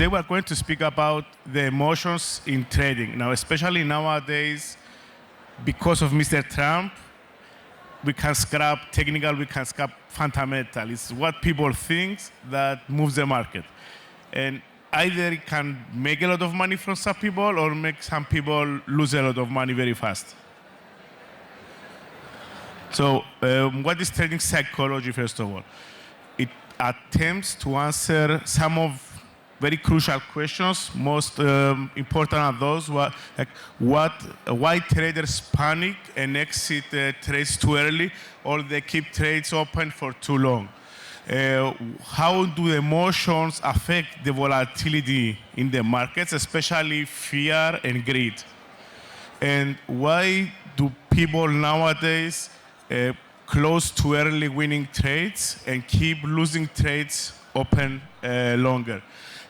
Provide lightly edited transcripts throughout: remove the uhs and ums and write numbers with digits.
Today we're going to speak about the emotions in trading. Now, especially nowadays, because of Mr. Trump, we can scrap technical, we can scrap fundamental. It's what people think that moves the market. And either it can make a lot of money from some people or make some people lose a lot of money very fast. So what is trading psychology, first of all? It attempts to answer some of very crucial questions. Most important are those why traders panic and exit trades too early, or they keep trades open for too long. How do emotions affect the volatility in the markets, especially fear and greed? And why do people nowadays close too early winning trades and keep losing trades open longer?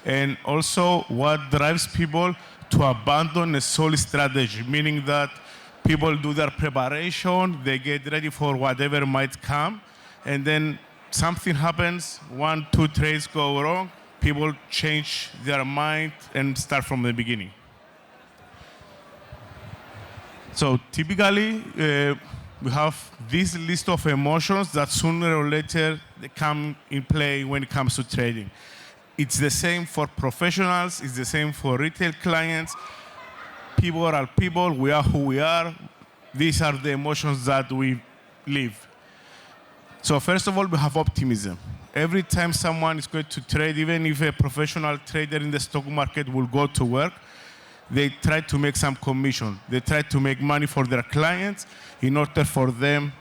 And also, what drives people to abandon a solid strategy, meaning that people do their preparation, they get ready for whatever might come, and then something happens, 1, 2 trades go wrong, people change their mind and start from the beginning. So typically, we have this list of emotions that sooner or later they come in play when it comes to trading. It's the same for professionals, it's the same for retail clients. People are people, we are who we are. These are the emotions that we live. So first of all, we have optimism. Every time someone is going to trade, even if a professional trader in the stock market will go to work, they try to make some commission. They try to make money for their clients in order for them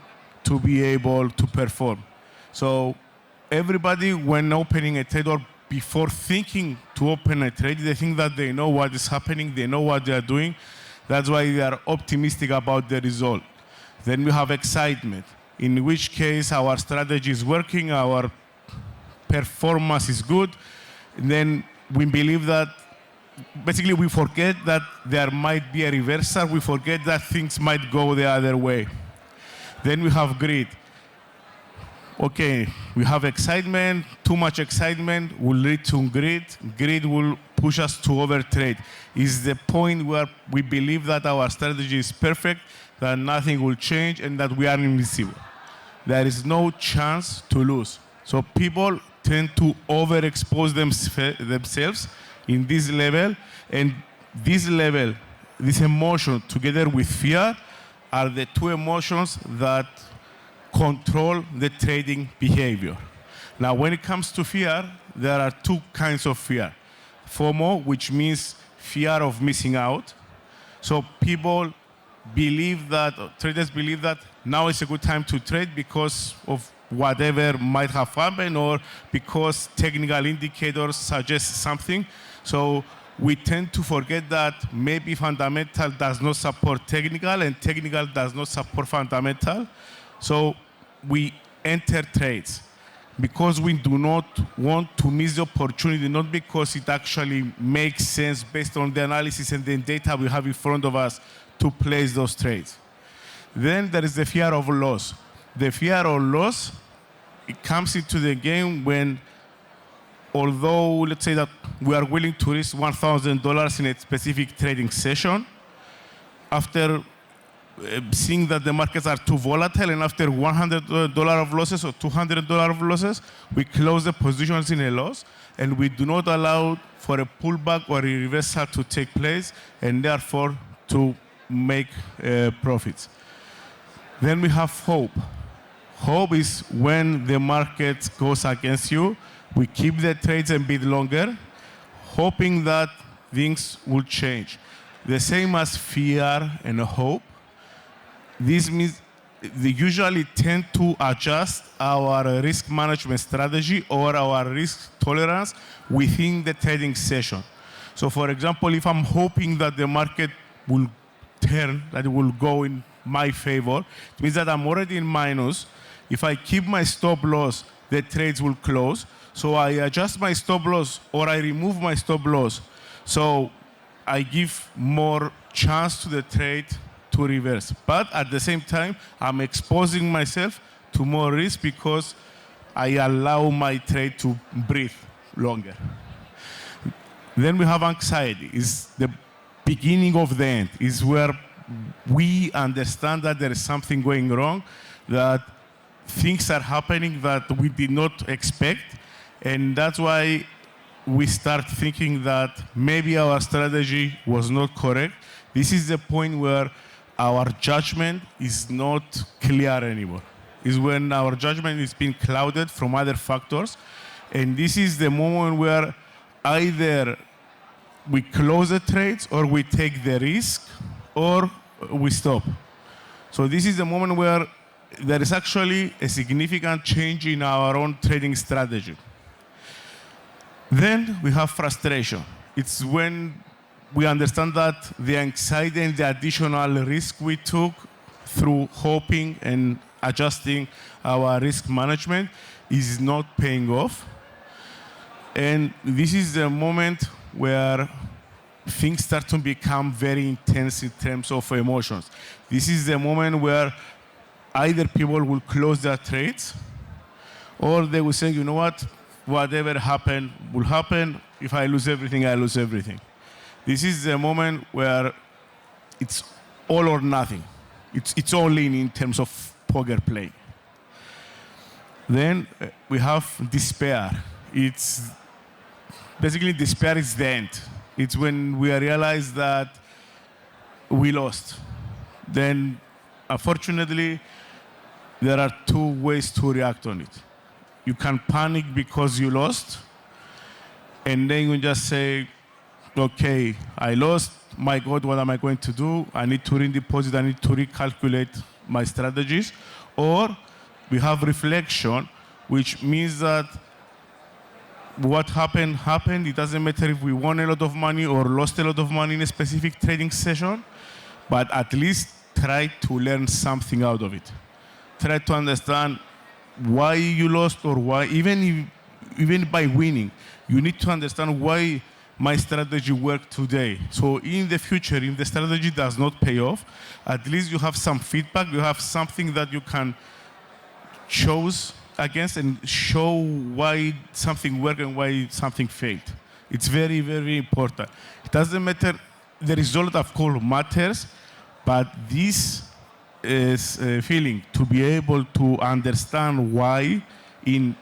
to be able to perform. So everybody, when opening a trade or before thinking to open a trade, they think that they know what is happening, they know what they are doing. That's why they are optimistic about the result. Then we have excitement, in which case our strategy is working, our performance is good. And then we believe that, basically we forget that there might be a reversal, we forget that things might go the other way. Then we have greed. Okay, we have excitement, too much excitement will lead to greed. Greed will push us to overtrade. Is the point where we believe that our strategy is perfect, that nothing will change, and that we are invincible. There is no chance to lose. So people tend to overexpose themselves in this level, and this level, this emotion, together with fear, are the two emotions that control the trading behavior. Now, when it comes to fear, there are two kinds of fear. FOMO, which means fear of missing out. So people believe that, traders believe that now is a good time to trade because of whatever might have happened or because technical indicators suggest something. So we tend to forget that maybe fundamental does not support technical and technical does not support fundamental. So we enter trades because we do not want to miss the opportunity, not because it actually makes sense based on the analysis and the data we have in front of us to place those trades. Then there is the fear of loss. The fear of loss, it comes into the game when, although let's say that we are willing to risk $1,000 in a specific trading session, after seeing that the markets are too volatile, and after $100 of losses or $200 of losses, we close the positions in a loss, and we do not allow for a pullback or a reversal to take place, and therefore to make profits. Then we have hope. Hope is when the market goes against you, we keep the trades a bit longer, hoping that things will change. The same as fear and hope. This means they usually tend to adjust our risk management strategy or our risk tolerance within the trading session. So for example, if I'm hoping that the market will turn, that it will go in my favor, it means that I'm already in minus. If I keep my stop loss, the trades will close. So I adjust my stop loss or I remove my stop loss. So I give more chance to the trade to reverse. But at the same time, I'm exposing myself to more risk because I allow my trade to breathe longer. Then we have anxiety. It's the beginning of the end. It's where we understand that there is something going wrong, that things are happening that we did not expect, and that's why we start thinking that maybe our strategy was not correct. This is the point where our judgment is not clear anymore. Is when our judgment is being clouded from other factors, and this is the moment where either we close the trades or we take the risk or we stop. So this is the moment where there is actually a significant change in our own trading strategy. Then we have frustration. It's when we understand that the anxiety and the additional risk we took through hoping and adjusting our risk management is not paying off. And this is the moment where things start to become very intense in terms of emotions. This is the moment where either people will close their trades or they will say, you know what, whatever happened will happen. If I lose everything, I lose everything. This is the moment where it's all or nothing. It's all in terms of poker play. Then we have despair. It's basically despair is the end. It's when we realize that we lost. Then, unfortunately, there are two ways to react on it. You can panic because you lost, and then you just say, okay, I lost, my God, what am I going to do? I need to redeposit, I need to recalculate my strategies. Or we have reflection, which means that what happened, happened. It doesn't matter if we won a lot of money or lost a lot of money in a specific trading session, but at least try to learn something out of it. Try to understand why you lost, or why, even by winning, you need to understand why my strategy worked today. So in the future, if the strategy does not pay off, at least you have some feedback, you have something that you can choose against and show why something worked and why something failed. It's very, very important. It doesn't matter, the result of course matters, but this is a feeling to be able to understand why in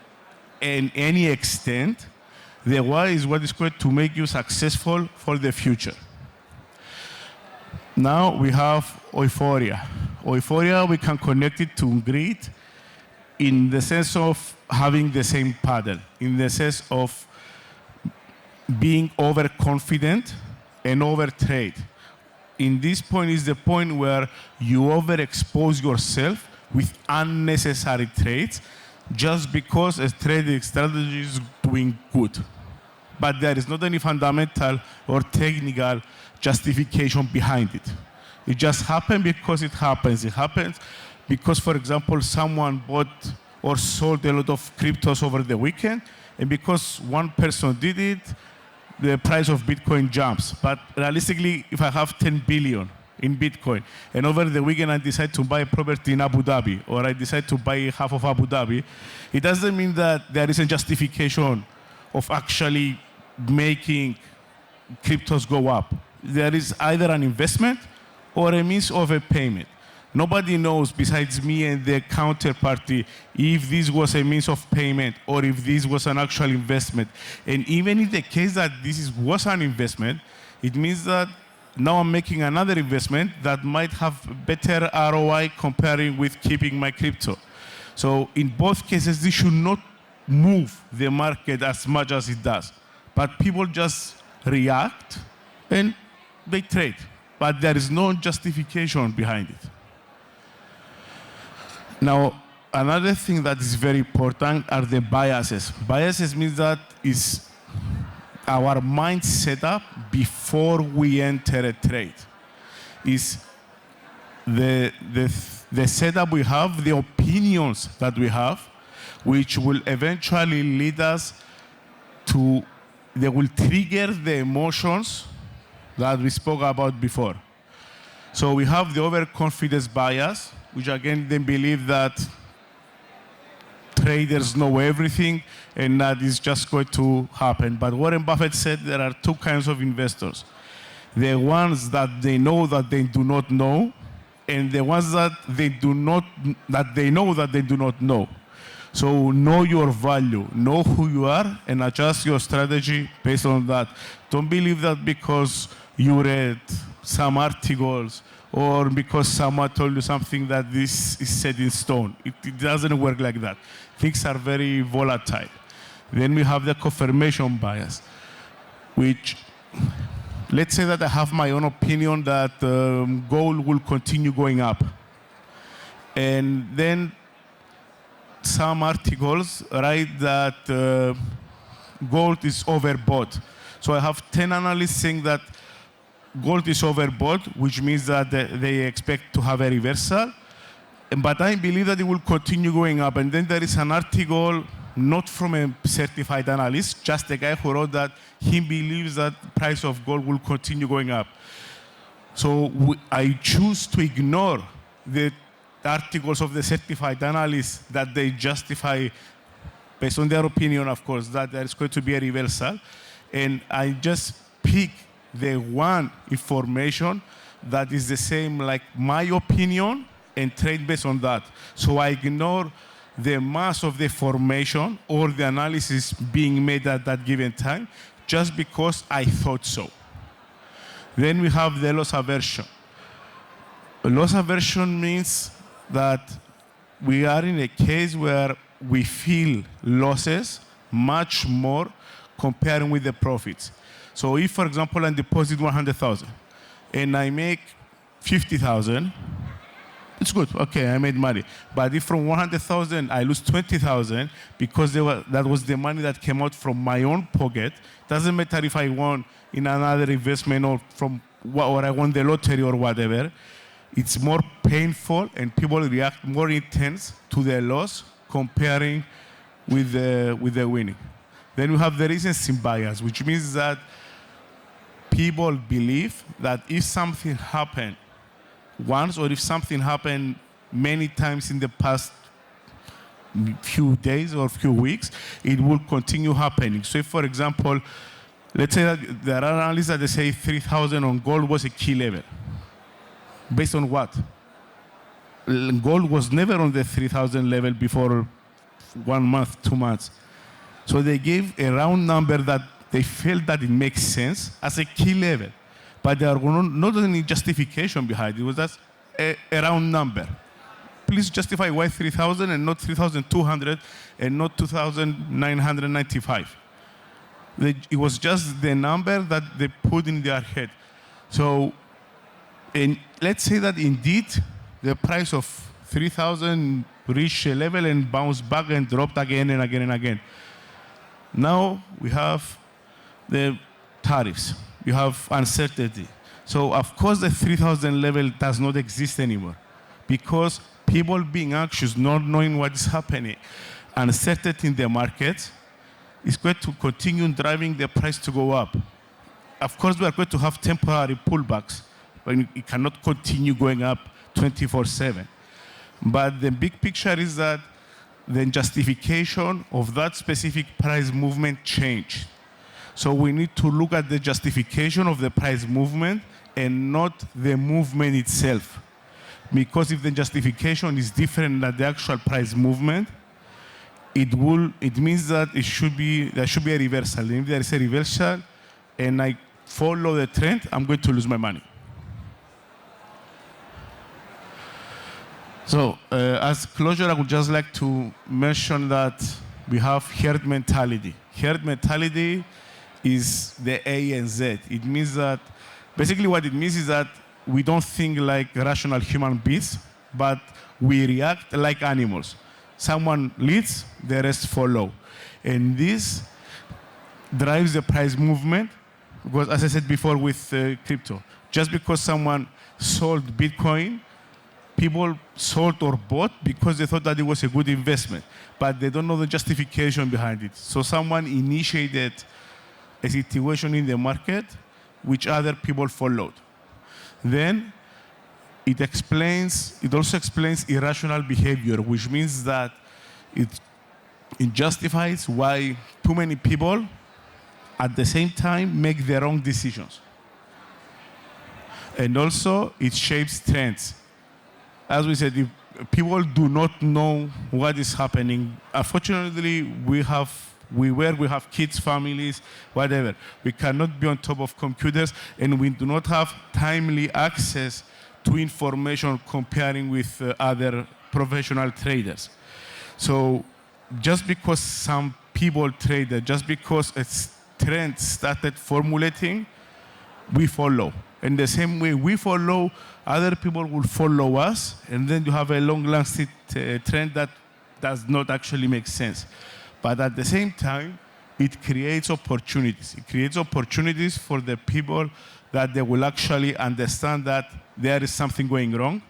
any extent. The why is what is going to make you successful for the future. Now we have euphoria. Euphoria, we can connect it to greed in the sense of having the same pattern, in the sense of being overconfident and overtrade. In this point is the point where you overexpose yourself with unnecessary trades just because a trading strategy is doing good. But there is not any fundamental or technical justification behind it. It just happened because it happens. It happens because, for example, someone bought or sold a lot of cryptos over the weekend, and because one person did it, the price of Bitcoin jumps. But realistically, if I have 10 billion in Bitcoin, and over the weekend I decide to buy a property in Abu Dhabi, or I decide to buy half of Abu Dhabi, it doesn't mean that there is a justification of actually making cryptos go up. There is either an investment or a means of a payment. Nobody knows besides me and the counterparty if this was a means of payment or if this was an actual investment. And even in the case that was an investment, it means that now I'm making another investment that might have better ROI comparing with keeping my crypto. So in both cases, this should not move the market as much as it does. But people just react and they trade. But there is no justification behind it. Now, another thing that is very important are the biases. Biases means that is our mind set up before we enter a trade. Is the setup we have, the opinions that we have, which will eventually lead us to, they will trigger the emotions that we spoke about before. So we have the overconfidence bias, which again, they believe that traders know everything and that is just going to happen. But Warren Buffett said there are two kinds of investors. The ones that they know that they do not know, and the ones that they know that they do not know. So know your value, know who you are, and adjust your strategy based on that. Don't believe that because you read some articles or because someone told you something that this is set in stone. It doesn't work like that. Things are very volatile. Then we have the confirmation bias, which, let's say that I have my own opinion that gold will continue going up. And then some articles write that gold is overbought. So I have 10 analysts saying that gold is overbought, which means that they expect to have a reversal. But I believe that it will continue going up. And then there is an article, not from a certified analyst, just a guy who wrote that he believes that price of gold will continue going up. So I choose to ignore the articles of the certified analysts that they justify, based on their opinion, of course, that there is going to be a reversal. And I just pick the one information that is the same like my opinion and trade based on that. So I ignore the mass of the formation or the analysis being made at that given time just because I thought so. Then we have the loss aversion. Loss aversion means that we are in a case where we feel losses much more comparing with the profits. So if, for example, I deposit 100,000 and I make 50,000, it's good. Okay, I made money. But if from 100,000 I lose 20,000 because that was the money that came out from my own pocket, doesn't matter if I won in another investment or I won the lottery or whatever, it's more painful and people react more intense to the loss comparing with the winning. Then we have the recency bias, which means that people believe that if something happened once or if something happened many times in the past few days or few weeks, it will continue happening. So if, for example, let's say that there are analysts that they say 3,000 on gold was a key level. Based on what? Gold was never on the 3,000 level before 1 month, 2 months. So they gave a round number that they felt that it makes sense as a key level. But there were not any justification behind it. It was just a round number. Please justify why 3,000 and not 3,200 and not 2,995. It was just the number that they put in their head. So, and let's say that indeed the price of 3,000 reached a level and bounced back and dropped again and again and again. Now we have the tariffs. You have uncertainty. So of course the 3,000 level does not exist anymore because people being anxious, not knowing what is happening, uncertainty in the market is going to continue driving the price to go up. Of course we are going to have temporary pullbacks, but it cannot continue going up 24/7. But the big picture is that the justification of that specific price movement changed. So we need to look at the justification of the price movement and not the movement itself. Because if the justification is different than the actual price movement, it means that there should be a reversal. And if there is a reversal and I follow the trend, I'm going to lose my money. So as closure, I would just like to mention that we have herd mentality. Herd mentality is the A and Z. It means that, basically what it means is that we don't think like rational human beings, but we react like animals. Someone leads, the rest follow. And this drives the price movement, because as I said before with crypto, just because someone sold Bitcoin, people sold or bought because they thought that it was a good investment, but they don't know the justification behind it. So someone initiated a situation in the market which other people followed. Then it also explains irrational behavior, which means that It justifies why too many people at the same time make the wrong decisions. And also, it shapes trends. As we said, if people do not know what is happening, unfortunately, we have kids, families, whatever. We cannot be on top of computers, and we do not have timely access to information comparing with other professional traders. So just because some people trade, just because a trend started formulating, we follow. In the same way we follow, other people will follow us, and then you have a long-lasting trend that does not actually make sense. But at the same time, it creates opportunities. It creates opportunities for the people that they will actually understand that there is something going wrong.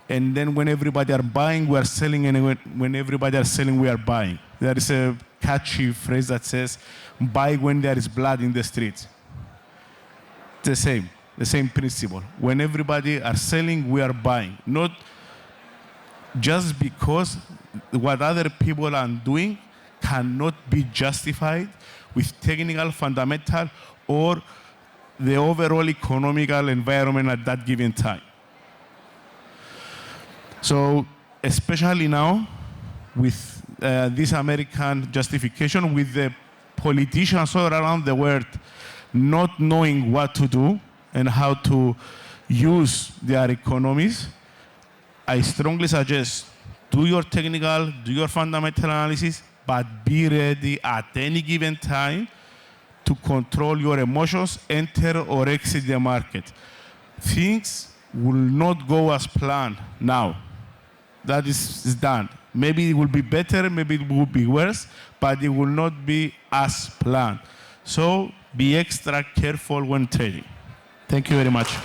And then when everybody are buying, we are selling, and when everybody are selling, we are buying. There is a catchy phrase that says, buy when there is blood in the streets. It's the same principle. When everybody are selling, we are buying. Not just because what other people are doing cannot be justified with technical, fundamental, or the overall economical environment at that given time. So, especially now, with this American justification, with the politicians all around the world not knowing what to do and how to use their economies, I strongly suggest do your technical, do your fundamental analysis, but be ready at any given time to control your emotions, enter or exit the market. Things will not go as planned now. That is done. Maybe it will be better, maybe it will be worse, but it will not be as planned. So be extra careful when trading. Thank you very much.